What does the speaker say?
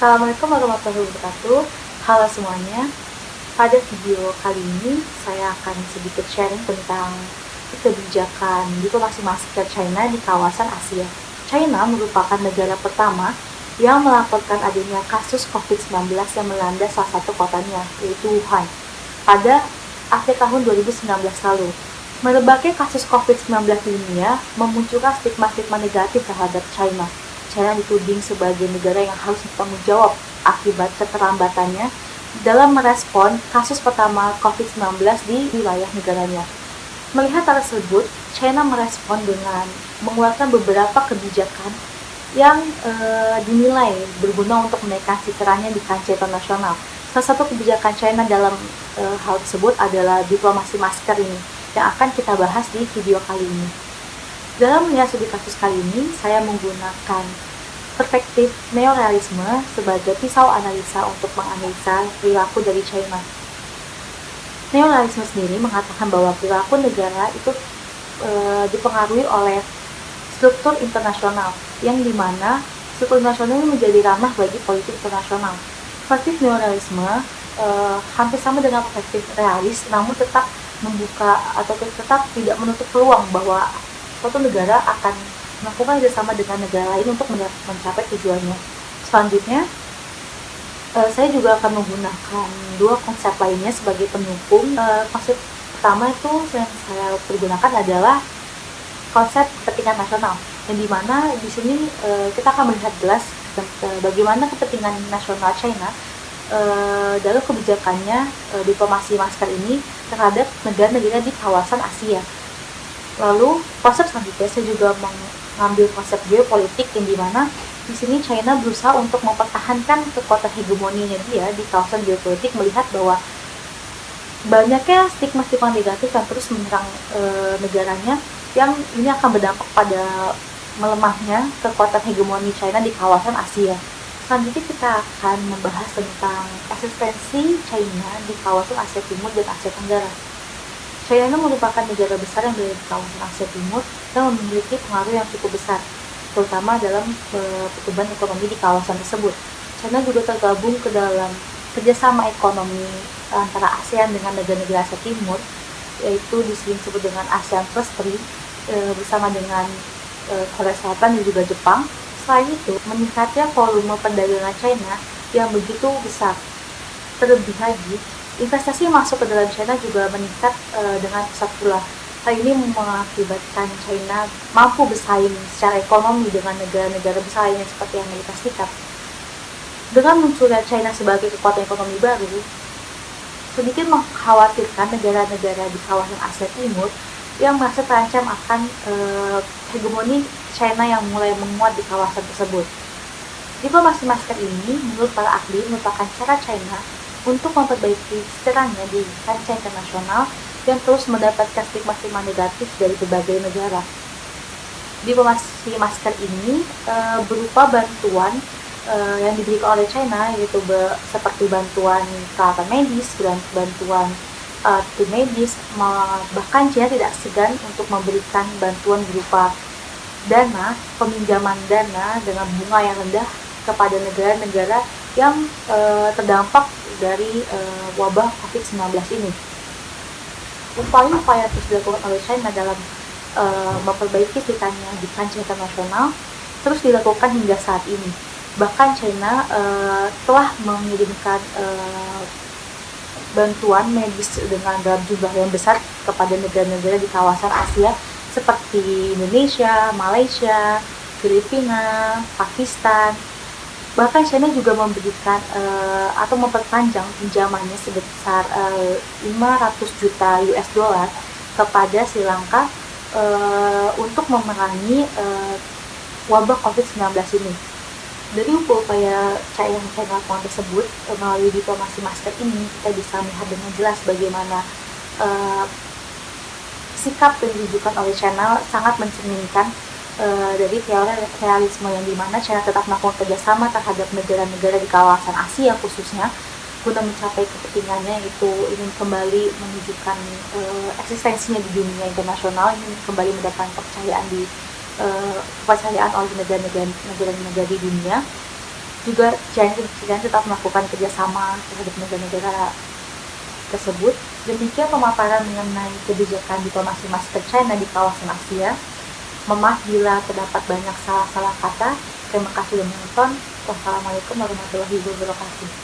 Assalamualaikum warahmatullahi wabarakatuh. Halo semuanya. Pada video kali ini saya akan sedikit sharing tentang kebijakan diplomasi masker China di kawasan Asia. China merupakan negara pertama yang melaporkan adanya kasus COVID-19 yang melanda salah satu kotanya, yaitu Wuhan, pada akhir tahun 2019 lalu. Merebaknya kasus COVID-19 di dunia memunculkan stigma-stigma negatif terhadap China. China dituding sebagai negara yang harus bertanggung jawab akibat keterlambatannya dalam merespon kasus pertama COVID-19 di wilayah negaranya. Melihat hal tersebut, China merespon dengan mengeluarkan beberapa kebijakan yang dinilai berguna untuk menaikkan citranya di kancah internasional. Salah satu kebijakan China dalam hal tersebut adalah diplomasi masker ini, yang akan kita bahas di video kali ini. Dalam melihat studi kasus kali ini, saya menggunakan perspektif neorealisme sebagai pisau analisa untuk menganalisa perilaku dari China. Neorealisme sendiri mengatakan bahwa perilaku negara itu dipengaruhi oleh struktur internasional, yang dimana struktur internasional ini menjadi ramah bagi politik internasional. Perspektif neorealisme hampir sama dengan perspektif realis, namun tetap membuka atau tetap tidak menutup peluang bahwa suatu negara akan melakukan kerjasama dengan negara lain untuk mencapai tujuannya. Selanjutnya, saya juga akan menggunakan dua konsep lainnya sebagai pendukung. Konsep pertama itu yang saya pergunakan adalah konsep kepentingan nasional, yang dimana di sini kita akan melihat jelas bagaimana kepentingan nasional China dalam kebijakannya diplomasi masker ini terhadap negara-negara di kawasan Asia. Lalu konsep selanjutnya saya juga mengambil konsep geopolitik, yang dimana di sini China berusaha untuk mempertahankan kekuatan hegemoninya dia di kawasan geopolitik, melihat bahwa banyaknya stigma-stigma negatif yang terus menyerang negaranya, yang ini akan berdampak pada melemahnya kekuatan hegemoni China di kawasan Asia. Selanjutnya kita akan membahas tentang eksistensi China di kawasan Asia Timur dan Asia Tenggara. China merupakan negara besar yang berada di kawasan Asia Timur dan memiliki pengaruh yang cukup besar, terutama dalam pertumbuhan ekonomi di kawasan tersebut. China juga tergabung ke dalam kerjasama ekonomi antara ASEAN dengan negara-negara Asia Timur, yaitu disebut dengan ASEAN Plus 3 bersama dengan Korea Selatan dan juga Jepang. Selain itu, meningkatnya volume perdagangan China yang begitu besar. Terlebih lagi, investasi masuk ke dalam China juga meningkat dengan pesat pula. Hal ini mengakibatkan China mampu bersaing secara ekonomi dengan negara-negara besar lainnya seperti Amerika Serikat. Dengan munculnya China sebagai kekuatan ekonomi baru, sedikit mengkhawatirkan negara-negara di kawasan Asia Timur yang merasa terancam akan hegemoni China yang mulai menguat di kawasan tersebut. Diplomasi masker ini, menurut para ahli, merupakan cara China untuk memperbaiki citranya di kancah internasional yang terus mendapatkan stigma-stigma negatif dari berbagai negara. Diplomasi masker ini berupa bantuan yang diberikan oleh China, yaitu seperti bantuan peralatan medis, bantuan tim medis, bahkan China tidak segan untuk memberikan bantuan berupa dana, peminjaman dana dengan bunga yang rendah kepada negara-negara yang terdampak dari wabah COVID-19 ini. Upaya-upaya terus dilakukan oleh China dalam memperbaiki citranya di kancah internasional terus dilakukan hingga saat ini. Bahkan China telah mengirimkan bantuan medis dengan dalam jumlah yang besar kepada negara-negara di kawasan Asia seperti Indonesia, Malaysia, Filipina, Pakistan. Bahkan China juga memberikan atau memperpanjang pinjamannya sebesar 500 juta US dollar kepada Sri Lanka untuk memerangi wabah COVID-19 ini. Dari upaya yang China lakukan tersebut, melalui diplomasi masker ini, kita bisa melihat dengan jelas bagaimana sikap yang ditunjukkan oleh China sangat mencerminkan dari teori realisme, yang dimana China tetap melakukan kerjasama terhadap negara-negara di kawasan Asia khususnya guna mencapai kepentingannya, yaitu ingin kembali menunjukkan eksistensinya di dunia internasional, ingin kembali mendapatkan kepercayaan oleh negara-negara di dunia. juga China tetap melakukan kerjasama terhadap negara-negara tersebut. Demikian pemaparan mengenai kebijakan diplomasi masker China di kawasan Asia. Maaf bila terdapat banyak salah-salah kata. Terima kasih sudah menonton. Wassalamualaikum warahmatullahi wabarakatuh.